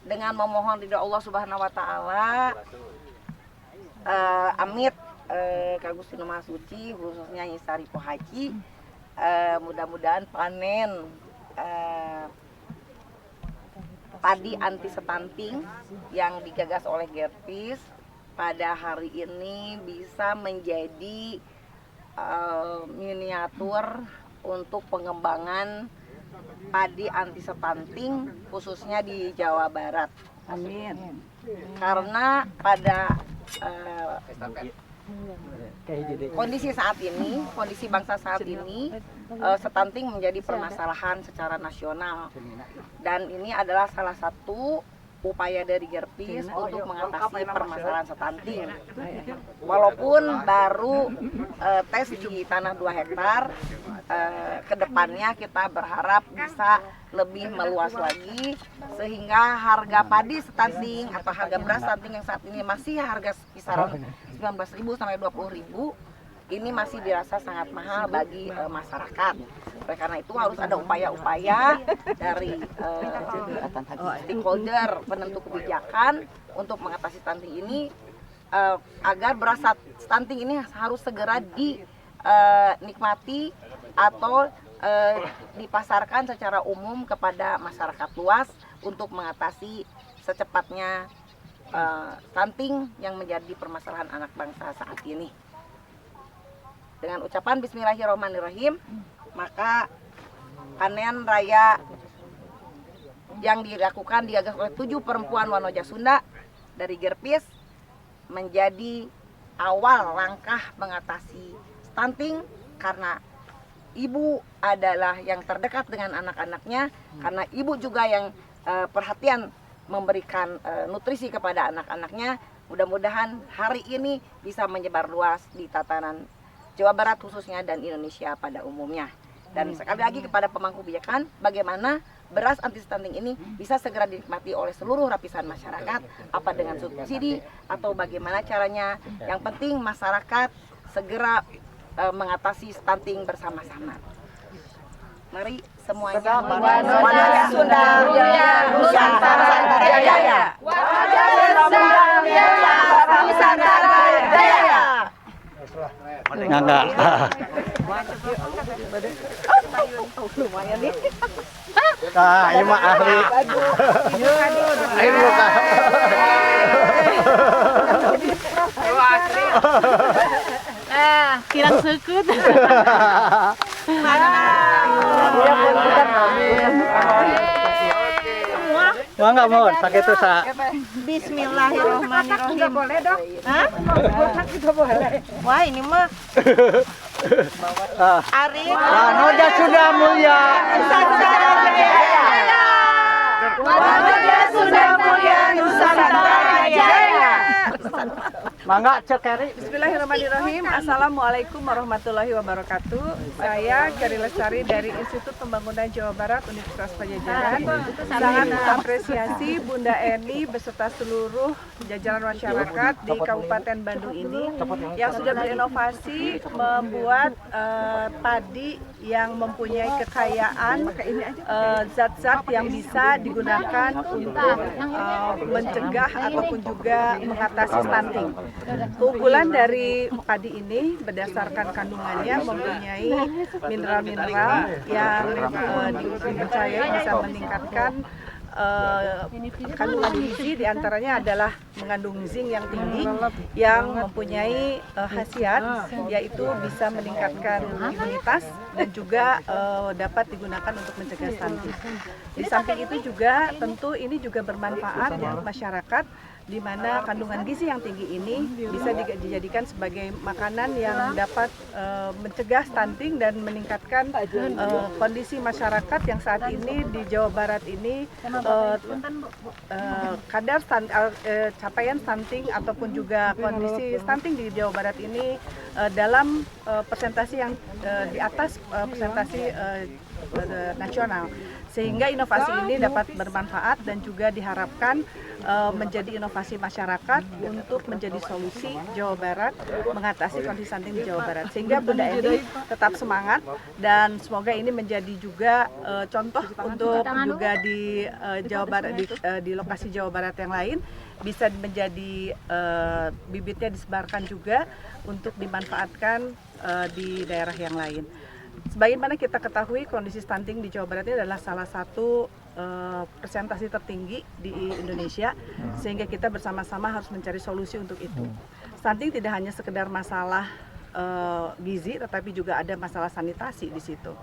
dengan memohon ridho Allah Subhanahu wa taala, amit Kak Gusti Nu Maha Suci, khususnya Nyi Saripo Haji, mudah-mudahan panen padi anti stunting yang digagas oleh Gerpis pada hari ini bisa menjadi miniatur untuk pengembangan padi anti stunting khususnya di Jawa Barat. Amin. Karena pada kondisi saat ini, kondisi bangsa saat ini, stunting menjadi permasalahan secara nasional, dan ini adalah salah satu upaya dari Gerpis untuk mengatasi permasalahan stunting. Walaupun baru tes di tanah 2 hektar, kedepannya kita berharap bisa lebih meluas lagi sehingga harga padi stunting atau harga beras stunting yang saat ini masih harga kisaran 19.000 sampai 20.000 ini masih dirasa sangat mahal bagi masyarakat. Oleh karena itu harus ada upaya-upaya dari stakeholder penentu kebijakan untuk mengatasi stunting ini, agar beras stunting ini harus segera dinikmati atau dipasarkan secara umum kepada masyarakat luas untuk mengatasi secepatnya stunting yang menjadi permasalahan anak bangsa saat ini. Dengan ucapan Bismillahirrahmanirrahim, maka panen raya yang dilakukan digagas oleh 7 perempuan Wanoja Sunda dari Gerpis menjadi awal langkah mengatasi stunting, karena ibu adalah yang terdekat dengan anak-anaknya, karena ibu juga yang perhatian memberikan nutrisi kepada anak-anaknya. Mudah-mudahan hari ini bisa menyebar luas di tatanan Jawa Barat khususnya dan Indonesia pada umumnya. Dan sekali lagi kepada pemangku kebijakan, bagaimana beras anti stunting ini bisa segera dinikmati oleh seluruh lapisan masyarakat, apa dengan subsidi atau bagaimana caranya. Yang penting masyarakat segera mengatasi stunting bersama-sama. Mari semuanya. Wanoja Sunda Mulia Nusantara Jaya. Wanoja Sunda Mulia Nusantara Jaya. Enggak. Lumayan nih. Nah, ini mah ahli. Ini bukan. Kirang sekut. Wah nggak mau, sakit tuh sa. Bismillahirrahmanirrahim. Juga boleh dong. Hah? Juga boleh. Wah ini mah Ari. Wanoja Sunda Mulia. Nusantara Jaya. Wanoja Sunda Mulia Nusantara Jaya. Mangga Cek Keri. Bismillahirrahmanirrahim. Assalamualaikum warahmatullahi wabarakatuh. Saya Keri Lestari dari Institut Pembangunan Jawa Barat Universitas Padjadjaran. Sangat mengapresiasi Bunda Eni beserta seluruh jajaran masyarakat di Kabupaten Bandung ini yang sudah berinovasi membuat padi yang mempunyai kekayaan zat-zat yang bisa digunakan untuk mencegah ataupun juga mengatasi stunting. Keunggulan dari padi ini berdasarkan kandungannya mempunyai mineral-mineral yang dipercaya bisa meningkatkan kandungan gizi, diantaranya adalah mengandung zinc yang tinggi yang mempunyai khasiat yaitu bisa meningkatkan imunitas dan juga dapat digunakan untuk mencegah stunting. Di samping itu juga tentu ini juga bermanfaat untuk masyarakat, di mana kandungan gizi yang tinggi ini bisa dijadikan sebagai makanan yang dapat mencegah stunting dan meningkatkan kondisi masyarakat yang saat ini di Jawa Barat ini kadar capaian stunting ataupun juga kondisi stunting di Jawa Barat ini dalam persentase yang di atas persentase nasional. Sehingga inovasi ini dapat bermanfaat dan juga diharapkan menjadi inovasi masyarakat untuk menjadi solusi Jawa Barat mengatasi kondisi stunting di Jawa Barat. Sehingga Bunda Eni tetap semangat dan semoga ini menjadi juga contoh untuk juga di Jawa Barat, di lokasi Jawa Barat yang lain bisa menjadi bibitnya disebarkan juga untuk dimanfaatkan di daerah yang lain. Sebagaimana kita ketahui, kondisi stunting di Jawa Barat ini adalah salah satu presentasi tertinggi di Indonesia, sehingga kita bersama-sama harus mencari solusi untuk itu. Stunting tidak hanya sekedar masalah gizi, tetapi juga ada masalah sanitasi di situ.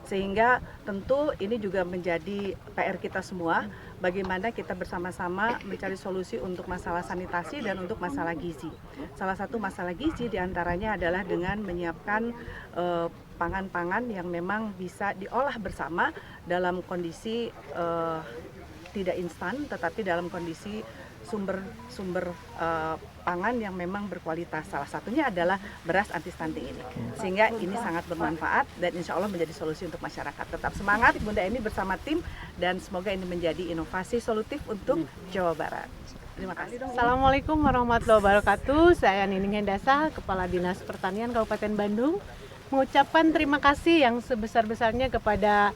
Sehingga tentu ini juga menjadi PR kita semua, bagaimana kita bersama-sama mencari solusi untuk masalah sanitasi dan untuk masalah gizi. Salah satu masalah gizi diantaranya adalah dengan menyiapkan pangan-pangan yang memang bisa diolah bersama dalam kondisi tidak instan, tetapi dalam kondisi sumber pangan yang memang berkualitas. Salah satunya adalah beras anti stunting ini. Sehingga ini sangat bermanfaat dan insya Allah menjadi solusi untuk masyarakat. Tetap semangat Bunda Eni bersama tim dan semoga ini menjadi inovasi solutif untuk Jawa Barat. Terima kasih. Assalamualaikum warahmatullahi wabarakatuh. Saya Nining Hendasa, Kepala Dinas Pertanian Kabupaten Bandung, mengucapkan terima kasih yang sebesar-besarnya kepada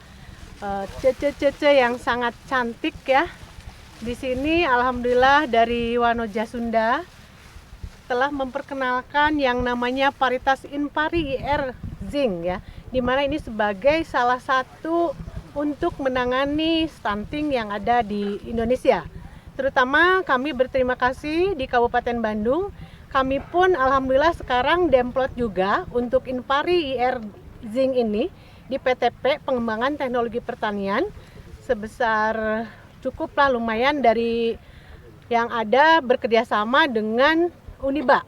cece-cece yang sangat cantik ya. Di sini alhamdulillah dari Wanoja Sunda telah memperkenalkan yang namanya Paritas Inpari IR Zing ya, di mana ini sebagai salah satu untuk menangani stunting yang ada di Indonesia. Terutama kami berterima kasih di Kabupaten Bandung. Kami pun alhamdulillah sekarang demplot juga untuk Inpari IR Zing ini di PTP Pengembangan Teknologi Pertanian sebesar cukuplah lumayan dari yang ada bekerjasama dengan Uniba.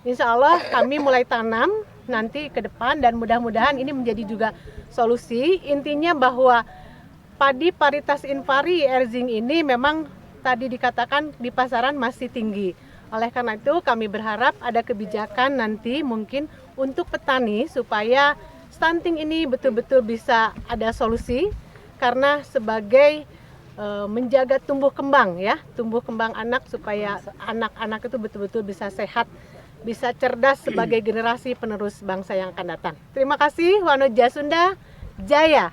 Insya Allah kami mulai tanam nanti ke depan dan mudah-mudahan ini menjadi juga solusi. Intinya bahwa padi paritas Inpari IR Zing ini memang tadi dikatakan di pasaran masih tinggi. Oleh karena itu kami berharap ada kebijakan nanti mungkin untuk petani supaya stunting ini betul-betul bisa ada solusi, karena sebagai menjaga tumbuh kembang ya, tumbuh kembang anak supaya anak-anak itu betul-betul bisa sehat, bisa cerdas sebagai generasi penerus bangsa yang akan datang. Terima kasih Wanoja Sunda Jaya.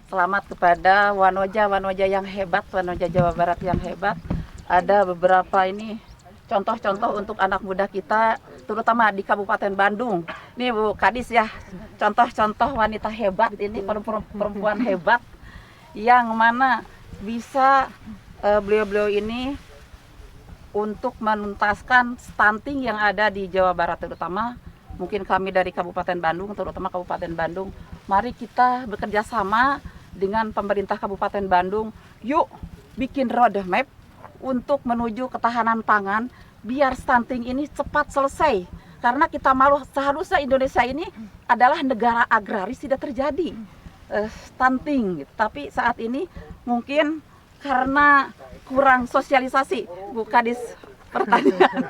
Selamat kepada Wanoja yang hebat, Wanoja Jawa Barat yang hebat. Ada beberapa ini contoh-contoh untuk anak muda kita, terutama di Kabupaten Bandung. Ini Bu Kadis ya, contoh-contoh wanita hebat ini, perempuan hebat yang mana bisa beliau-beliau ini untuk menuntaskan stunting yang ada di Jawa Barat, terutama mungkin kami dari Kabupaten Bandung, terutama Kabupaten Bandung. Mari kita bekerja sama dengan pemerintah Kabupaten Bandung. Yuk bikin roadmap untuk menuju ketahanan pangan biar stunting ini cepat selesai. Karena kita malu, seharusnya Indonesia ini adalah negara agraris, tidak terjadi stunting. Tapi saat ini mungkin karena kurang sosialisasi Bu Kadis Pertanian.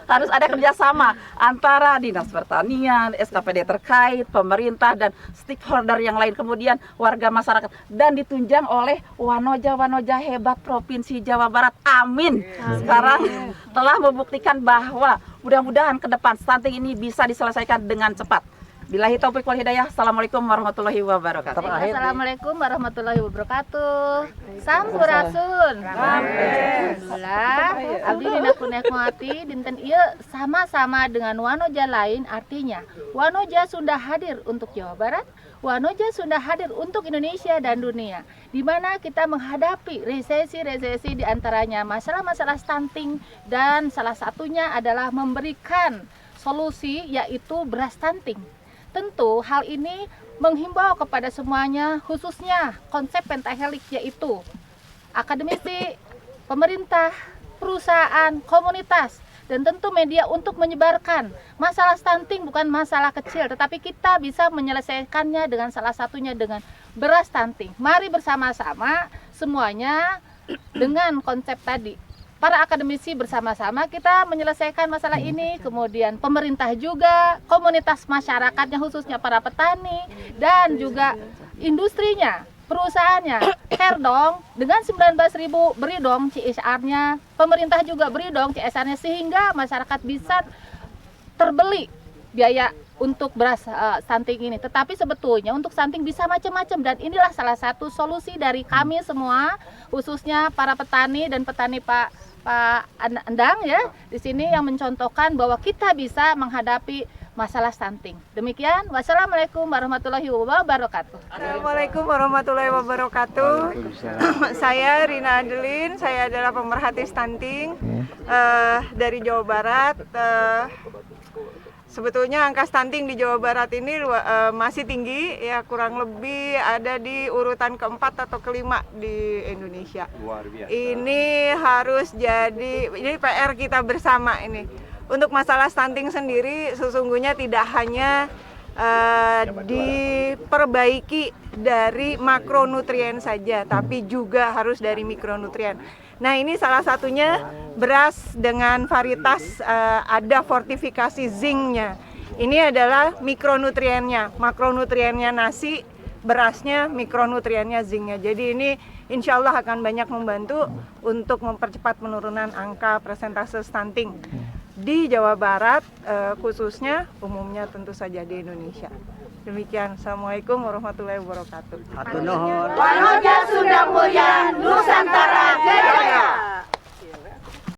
Harus ada kerjasama antara Dinas Pertanian, SKPD terkait, pemerintah, dan stakeholder yang lain, kemudian warga masyarakat, dan ditunjang oleh Wanoja hebat Provinsi Jawa Barat. Amin. Sekarang telah membuktikan bahwa mudah-mudahan ke depan stunting ini bisa diselesaikan dengan cepat. Billahi taufiq wal hidayah. Assalamualaikum warahmatullahi wabarakatuh. Assalamualaikum warahmatullahi wabarakatuh. Sampurasun. Alhamdulillah. Abdi dina kunikmati dinten ieu sama-sama dengan Wanoja lain, artinya Wanoja Sunda hadir untuk Jawa Barat, Wanoja Sunda hadir untuk Indonesia dan dunia, di mana kita menghadapi resesi-resesi diantaranya masalah-masalah stunting, dan salah satunya adalah memberikan solusi yaitu beras stunting. Tentu hal ini menghimbau kepada semuanya, khususnya konsep pentahelik, yaitu akademisi, pemerintah, perusahaan, komunitas, dan tentu media untuk menyebarkan masalah stunting bukan masalah kecil, tetapi kita bisa menyelesaikannya dengan salah satunya dengan beras stunting. Mari bersama-sama semuanya dengan konsep tadi. Para akademisi bersama-sama kita menyelesaikan masalah ini, kemudian pemerintah juga, komunitas masyarakatnya khususnya para petani, dan juga industrinya. perusahaannya care dong dengan 19.000 beri dong CSR-nya, pemerintah juga beri dong CSR-nya sehingga masyarakat bisa terbeli biaya untuk beras stunting ini. Tetapi sebetulnya untuk stunting bisa macam-macam dan inilah salah satu solusi dari kami semua, khususnya para petani dan petani Pak Endang ya di sini yang mencontohkan bahwa kita bisa menghadapi masalah stunting. Demikian, wassalamualaikum warahmatullahi wabarakatuh. Assalamualaikum warahmatullahi wabarakatuh. Saya Rina Adelin, saya adalah pemerhati stunting dari Jawa Barat. Sebetulnya angka stunting di Jawa Barat ini masih tinggi, ya kurang lebih ada di urutan keempat atau kelima di Indonesia. Luar biasa. Ini harus jadi PR kita bersama ini. Untuk masalah stunting sendiri sesungguhnya tidak hanya diperbaiki dari makronutrien saja, tapi juga harus dari mikronutrien. Nah ini salah satunya beras dengan varietas ada fortifikasi zincnya. Ini adalah mikronutriennya, makronutriennya nasi, berasnya, mikronutriennya zincnya. Jadi ini insya Allah akan banyak membantu untuk mempercepat penurunan angka persentase stunting di Jawa Barat, khususnya, umumnya tentu saja di Indonesia. Demikian, Assalamualaikum warahmatullahi wabarakatuh. Hatur nuhun. Wanoja Sunda Mulia.